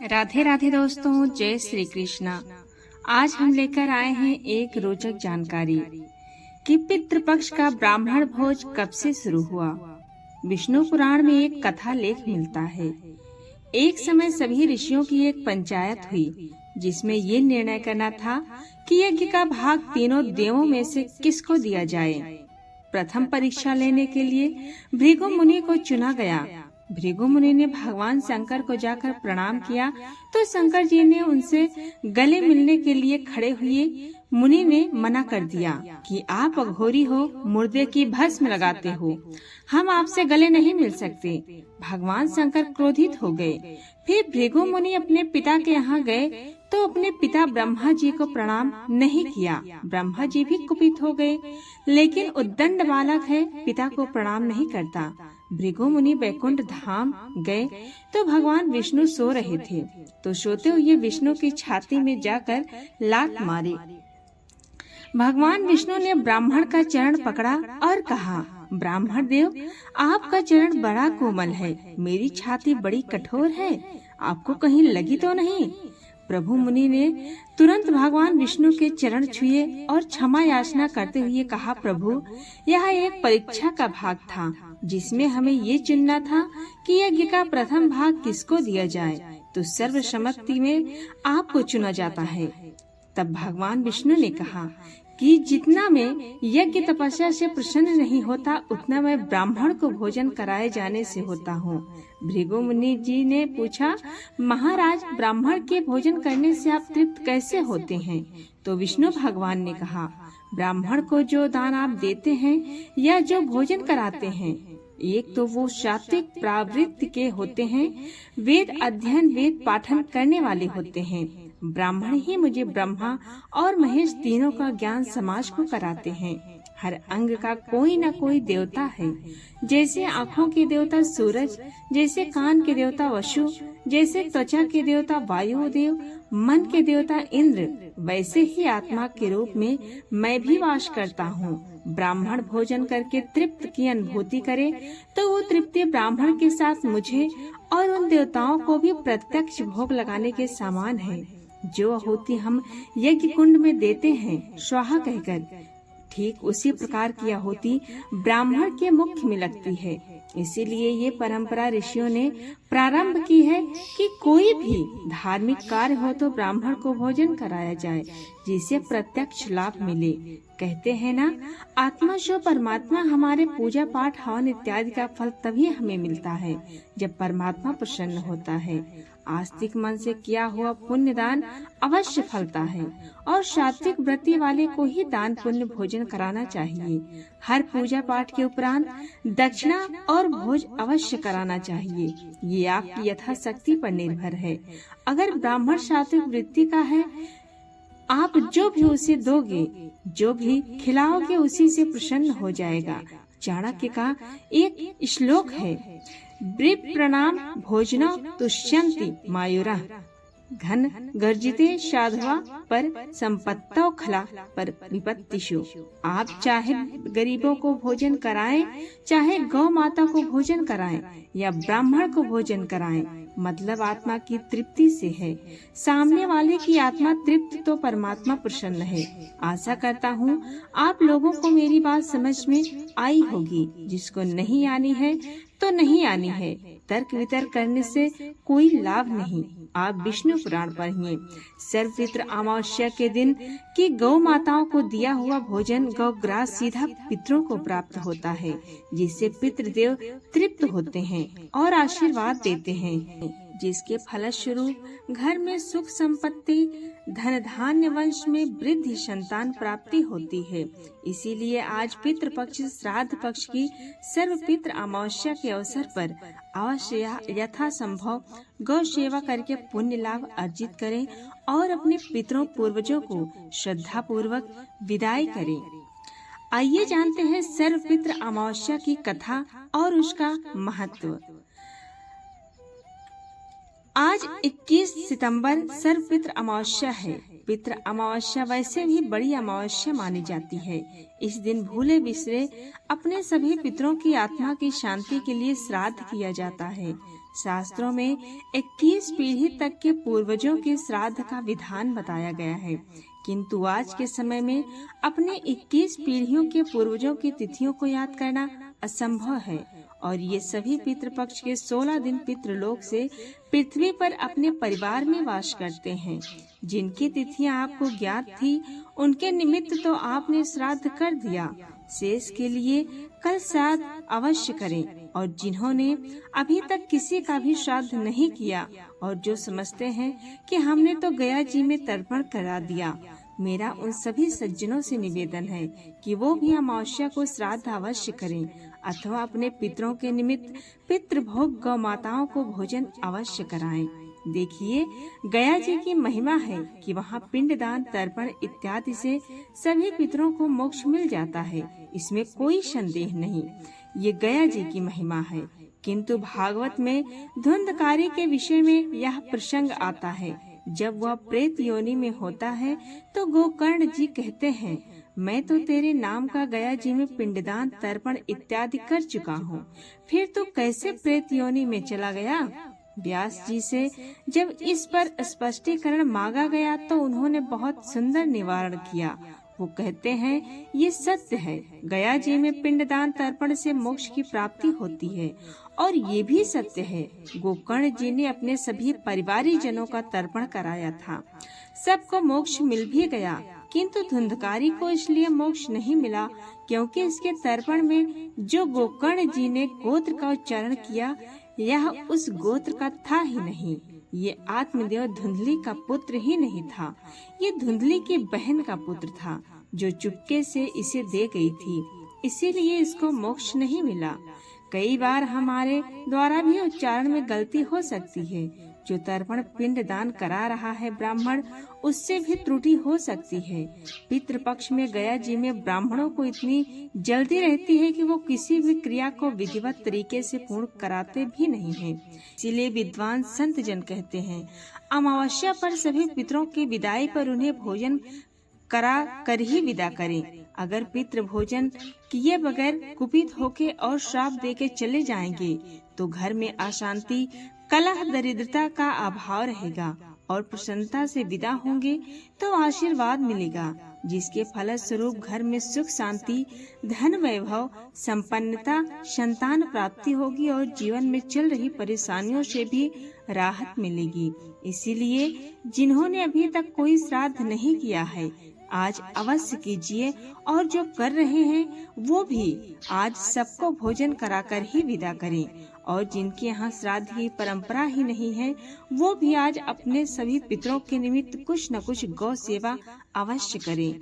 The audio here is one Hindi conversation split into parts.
राधे राधे दोस्तों, जय श्री कृष्णा। आज हम लेकर आए हैं एक रोचक जानकारी कि पितृपक्ष का ब्राह्मण भोज कब से शुरू हुआ। विष्णु पुराण में एक कथा लेख मिलता है। एक समय सभी ऋषियों की एक पंचायत हुई जिसमें ये निर्णय करना था कि यज्ञ का भाग तीनों देवों में से किसको दिया जाए। प्रथम परीक्षा लेने के लिए भृगु मुनि को चुना गया। भृगु मुनि ने भगवान शंकर को जाकर प्रणाम किया तो शंकर जी ने उनसे गले मिलने के लिए खड़े हुए। मुनि ने मना कर दिया कि आप अघोरी हो, मुर्दे की भस्म लगाते हो, हम आपसे गले नहीं मिल सकते। भगवान शंकर क्रोधित हो गए। फिर भृगु मुनि अपने पिता के यहाँ गए तो अपने पिता ब्रह्मा जी को प्रणाम नहीं किया। ब्रह्मा जी भी कुपित हो गए, लेकिन उद्दंड बालक है, पिता को प्रणाम नहीं करता। भृगु मुनि बैकुंठ धाम गए तो भगवान विष्णु सो रहे थे, तो सोते हुए विष्णु की छाती में जाकर लात मारी। भगवान विष्णु ने ब्राह्मण का चरण पकड़ा और कहा, ब्राह्मण देव, आपका चरण बड़ा कोमल है, मेरी छाती बड़ी कठोर है, आपको कहीं लगी तो नहीं। प्रभु मुनि ने तुरंत भगवान विष्णु के चरण छुए और क्षमा याचना करते हुए कहा, प्रभु, यह एक परीक्षा का भाग था जिसमें हमें ये चुनना था कि यज्ञ का प्रथम भाग किसको दिया जाए, तो सर्वसम्मति में आपको चुना जाता है। तब भगवान विष्णु ने कहा कि जितना मैं यज्ञ तपस्या से प्रसन्न नहीं होता, उतना मैं ब्राह्मण को भोजन कराए जाने से होता हूँ। भृगु मुनि जी ने पूछा, महाराज, ब्राह्मण के भोजन करने से आप तृप्त कैसे होते हैं? तो विष्णु भगवान ने कहा, ब्राह्मण को जो दान आप देते हैं या जो भोजन कराते हैं, एक तो वो सात्विक प्रवृत्ति के होते हैं, वेद अध्ययन वेद पाठन करने वाले होते हैं। ब्राह्मण ही मुझे ब्रह्मा और महेश तीनों का ज्ञान समाज को कराते हैं। हर अंग का कोई न कोई देवता है। जैसे आँखों के देवता सूरज, जैसे कान के देवता वसु, जैसे त्वचा के देवता वायुदेव, मन के देवता इंद्र, वैसे ही आत्मा के रूप में मैं भी वास करता हूँ। ब्राह्मण भोजन करके तृप्त की अनुभूति करे तो वो तृप्ति ब्राह्मण के साथ मुझे और उन देवताओं को भी प्रत्यक्ष भोग लगाने के समान है। जो आहुति हम यज्ञ कुंड में देते हैं स्वाहा कहकर, ठीक उसी प्रकार की आहुति ब्राह्मण के मुख में लगती है। इसीलिए ये परंपरा ऋषियों ने प्रारंभ की है कि कोई भी धार्मिक कार्य हो तो ब्राह्मण को भोजन कराया जाए, जिससे प्रत्यक्ष लाभ मिले। कहते हैं ना, आत्मा शो परमात्मा, हमारे पूजा पाठ हवन इत्यादि का फल तभी हमें मिलता है जब परमात्मा प्रसन्न होता है। आस्तिक मन से किया हुआ पुण्य दान अवश्य फलता है और सात्विक व्रति वाले को ही दान पुण्य भोजन कराना चाहिए। हर पूजा पाठ के उपरांत दक्षिणा और भोज अवश्य कराना चाहिए। ये आपकी यथाशक्ति पर निर्भर है। अगर ब्राह्मण सात्विक वृत्ति का है, आप जो भी उसे दोगे, जो भी खिलाओगे, उसी से प्रसन्न हो जाएगा। चाणक्य का एक श्लोक है, प्रणाम भोजना तुष्यन्ति मायुरा, घन गर्जिते साधवा पर संपत्तौ खला पर विपत्तिषु। आप चाहे गरीबों को भोजन कराएं, चाहे गौ माता को भोजन कराएं या ब्राह्मण को भोजन कराएं, मतलब आत्मा की तृप्ति से है। सामने वाले की आत्मा तृप्त तो परमात्मा प्रसन्न है। आशा करता हूँ आप लोगों को मेरी बात समझ में आई होगी। जिसको नहीं आनी है तो नहीं आनी है, तर्क वितर्क करने से कोई लाभ नहीं। आप विष्णु पुराण पढ़िए। सर्वपित्र अमावस्या के दिन की गौ माताओं को दिया हुआ भोजन गौग्रास सीधा पितरों को प्राप्त होता है, जिससे पितृदेव तृप्त होते हैं और आशीर्वाद देते हैं, जिसके फलस्वरूप घर में सुख संपत्ति, धन धान्य, वंश में वृद्धि, संतान प्राप्ति होती है। इसीलिए आज पितृ पक्ष श्राद्ध पक्ष की सर्व पितृ अमावस्या के अवसर पर अवश्य यथा संभव गौ सेवा करके पुण्य लाभ अर्जित करें और अपने पितरों पूर्वजों को श्रद्धा पूर्वक विदाई करें। आइए जानते हैं सर्व पितृ अमावस्या की कथा और उसका महत्व। आज 21 सितंबर सर्वपितृ अमावस्या है। पितृ अमावस्या वैसे भी बड़ी अमावस्या मानी जाती है। इस दिन भूले बिसरे अपने सभी पितरों की आत्मा की शांति के लिए श्राद्ध किया जाता है। शास्त्रों में 21 पीढ़ी तक के पूर्वजों के श्राद्ध का विधान बताया गया है, किंतु आज के समय में अपने 21 पीढ़ियों के पूर्वजों की तिथियों को याद करना असंभव है। और ये सभी पितृपक्ष के 16 दिन पितृलोक से पृथ्वी पर अपने परिवार में वास करते हैं। जिनकी तिथियां आपको ज्ञात थी उनके निमित्त तो आपने श्राद्ध कर दिया, शेष के लिए कल श्राद्ध अवश्य करें। और जिन्होंने अभी तक किसी का भी श्राद्ध नहीं किया और जो समझते हैं कि हमने तो गया जी में तर्पण करा दिया, मेरा उन सभी सज्जनों से निवेदन है कि वो भी अमावस्या को श्राद्ध अवश्य करें अथवा अपने पितरों के निमित्त पितृभोग गौ माताओं को भोजन अवश्य कराएं। देखिए, गया जी की महिमा है कि वहाँ पिंडदान, तर्पण इत्यादि से सभी पितरों को मोक्ष मिल जाता है, इसमें कोई संदेह नहीं। ये गया जी की महिमा है। किंतु भागवत में धुंधकारी के विषय में यह प्रसंग आता है। जब वह प्रेत योनि में होता है तो गोकर्ण जी कहते हैं, मैं तो तेरे नाम का गया जी में पिंडदान, तर्पण इत्यादि कर चुका हूँ, फिर तो कैसे प्रेत योनि में चला गया? व्यास जी से जब इस पर स्पष्टीकरण मांगा गया तो उन्होंने बहुत सुंदर निवारण किया। वो कहते हैं, ये सत्य है, गया जी में पिंडदान तर्पण से मोक्ष की प्राप्ति होती है। और ये भी सत्य है, गोकर्ण जी ने अपने सभी परिवारी जनों का तर्पण कराया था, सबको मोक्ष मिल भी गया। किंतु धुंधकारी को इसलिए मोक्ष नहीं मिला क्योंकि इसके तर्पण में जो गोकर्ण जी ने गोत्र का उच्चारण किया, यह उस गोत्र का था ही नहीं। ये आत्मदेव धुंधली का पुत्र ही नहीं था, ये धुंधली की बहन का पुत्र था जो चुपके से इसे दे गई थी, इसीलिए इसको मोक्ष नहीं मिला। कई बार हमारे द्वारा भी उच्चारण में गलती हो सकती है। जो तर्पण पिंड दान करा रहा है ब्राह्मण, उससे भी त्रुटि हो सकती है। पितृपक्ष में गया जी में ब्राह्मणों को इतनी जल्दी रहती है कि वो किसी भी क्रिया को विधिवत तरीके से पूर्ण कराते भी नहीं हैं। इसीलिए विद्वान संत जन कहते हैं, अमावस्या पर सभी पितरों की विदाई पर उन्हें भोजन करा कर ही विदा करें। अगर पितृ भोजन किए बगैर कुपित होके और श्राप देके चले जाएंगे तो घर में अशांति, कलह, दरिद्रता का अभाव रहेगा और प्रसन्नता से विदा होंगे तो आशीर्वाद मिलेगा, जिसके फलस्वरूप घर में सुख शांति, धन वैभव, संपन्नता, संतान प्राप्ति होगी और जीवन में चल रही परेशानियों से भी राहत मिलेगी। इसीलिए जिन्होंने अभी तक कोई श्राद्ध नहीं किया है, आज अवश्य कीजिए और जो कर रहे हैं वो भी आज सबको भोजन कराकर ही विदा करें। और जिनके यहाँ श्राद्ध की परंपरा ही नहीं है, वो भी आज अपने सभी पितरों के निमित्त कुछ न कुछ गौ सेवा अवश्य करें।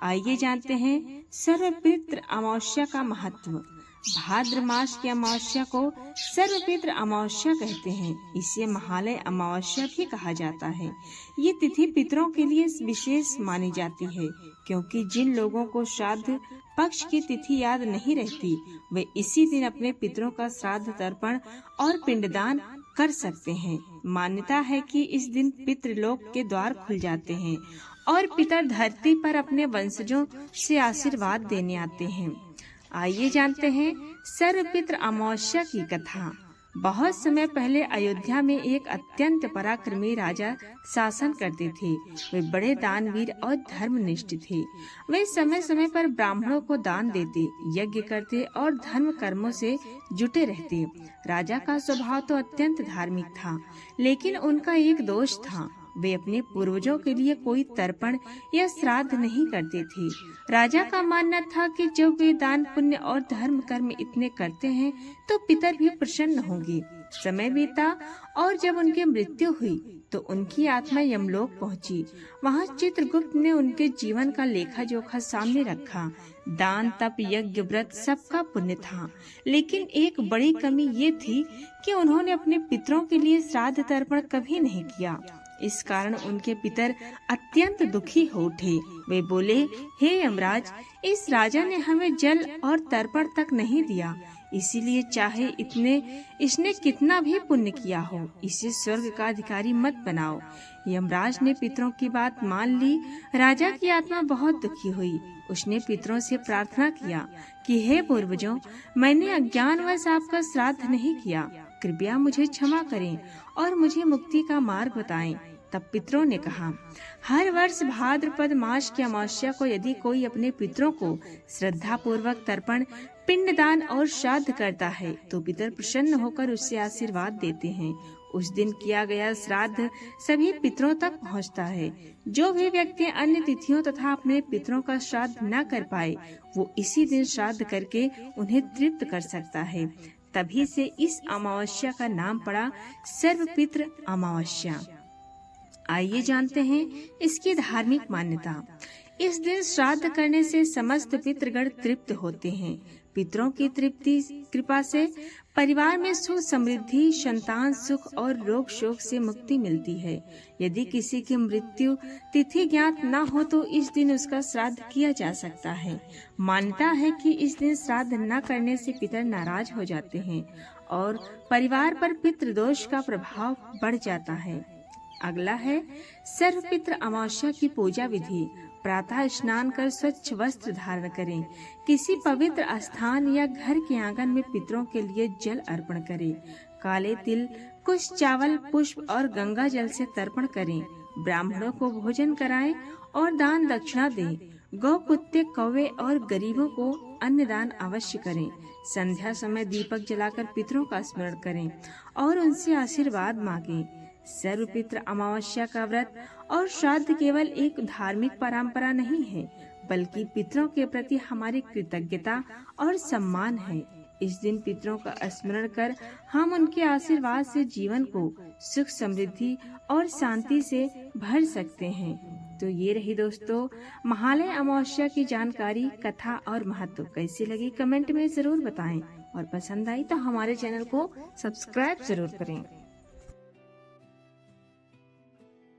आइए जानते हैं सर्वपितृ अमावस्या का महत्व। भाद्र मास की अमावस्या को सर्वपितृ अमावस्या कहते हैं। इसे महालय अमावस्या भी कहा जाता है। ये तिथि पितरों के लिए विशेष मानी जाती है, क्योंकि जिन लोगों को श्राद्ध पक्ष की तिथि याद नहीं रहती, वे इसी दिन अपने पितरों का श्राद्ध, तर्पण और पिंडदान कर सकते हैं। मान्यता है कि इस दिन पितृलोक के द्वार खुल जाते हैं और पितर धरती पर अपने वंशजों से आशीर्वाद देने आते हैं। आइए जानते हैं सर्वपितृ अमावस्या की कथा। बहुत समय पहले अयोध्या में एक अत्यंत पराक्रमी राजा शासन करते थे। वे बड़े दानवीर और धर्मनिष्ठ थे। वे समय समय पर ब्राह्मणों को दान देते, यज्ञ करते और धर्म कर्मों से जुटे रहते। राजा का स्वभाव तो अत्यंत धार्मिक था, लेकिन उनका एक दोष था, वे अपने पूर्वजों के लिए कोई तर्पण या श्राद्ध नहीं करते थे। राजा का मानना था कि जब वे दान, पुण्य और धर्म कर्म इतने करते हैं तो पितर भी प्रसन्न होंगे। समय बीता और जब उनकी मृत्यु हुई तो उनकी आत्मा यमलोक पहुंची। वहां चित्रगुप्त ने उनके जीवन का लेखा जोखा सामने रखा। दान, तप, यज्ञ, व्रत सबका पुण्य था, लेकिन एक बड़ी कमी ये थी कि उन्होंने अपने पितरों के लिए श्राद्ध तर्पण कभी नहीं किया। इस कारण उनके पितर अत्यंत दुखी हो उठे। वे बोले, हे यमराज, इस राजा ने हमें जल और तर्पण तक नहीं दिया, इसीलिए चाहे इसने कितना भी पुण्य किया हो, इसे स्वर्ग का अधिकारी मत बनाओ। यमराज ने पितरों की बात मान ली। राजा की आत्मा बहुत दुखी हुई। उसने पितरों से प्रार्थना किया कि हे पूर्वजों, मैंने अज्ञानवश आपका श्राद्ध नहीं किया, कृपया मुझे क्षमा करें और मुझे मुक्ति का मार्ग बताएं। तब पितरों ने कहा, हर वर्ष भाद्रपद मास की अमावस्या को यदि कोई अपने पितरों को श्रद्धा पूर्वक तर्पण, पिंडदान और श्राद्ध करता है तो पितर प्रसन्न होकर उससे आशीर्वाद देते हैं। उस दिन किया गया श्राद्ध सभी पितरों तक पहुंचता है। जो भी व्यक्ति अन्य तिथियों तथा अपने पितरों का श्राद्ध न कर पाए, वो इसी दिन श्राद्ध करके उन्हें तृप्त कर सकता है। तभी से इस अमावस्या का नाम पड़ा सर्वपितृ अमावस्या। आइए जानते हैं इसकी धार्मिक मान्यता। इस दिन श्राद्ध करने से समस्त पितृगण तृप्त होते हैं। पितरों की तृप्ति कृपा से परिवार में सुख समृद्धि, संतान सुख और रोग शोक से मुक्ति मिलती है। यदि किसी की मृत्यु तिथि ज्ञात न हो तो इस दिन उसका श्राद्ध किया जा सकता है। मान्यता है कि इस दिन श्राद्ध न करने से पितर नाराज हो जाते हैं और परिवार पर पितृदोष का प्रभाव बढ़ जाता है। अगला है सर्वपितृ अमावस्या की पूजा विधि। प्रातः स्नान कर स्वच्छ वस्त्र धारण करें। किसी पवित्र स्थान या घर के आंगन में पितरों के लिए जल अर्पण करें। काले तिल, कुछ चावल, पुष्प और गंगा जल से तर्पण करें। ब्राह्मणों को भोजन कराएं और दान दक्षिणा दें। गौ, कुत्ते, कौवे और गरीबों को अन्नदान अवश्य करें। संध्या समय दीपक जलाकर पितरों का स्मरण करें और उनसे आशीर्वाद मांगें। सर्वपितृ अमावस्या का व्रत और श्राद्ध केवल एक धार्मिक परंपरा नहीं है, बल्कि पितरों के प्रति हमारी कृतज्ञता और सम्मान है। इस दिन पितरों का स्मरण कर हम उनके आशीर्वाद से जीवन को सुख समृद्धि और शांति से भर सकते हैं। तो ये रही दोस्तों महालय अमावस्या की जानकारी, कथा और महत्व। कैसी लगी कमेंट में जरूर बताएं और पसंद आई तो हमारे चैनल को सब्सक्राइब जरूर करें।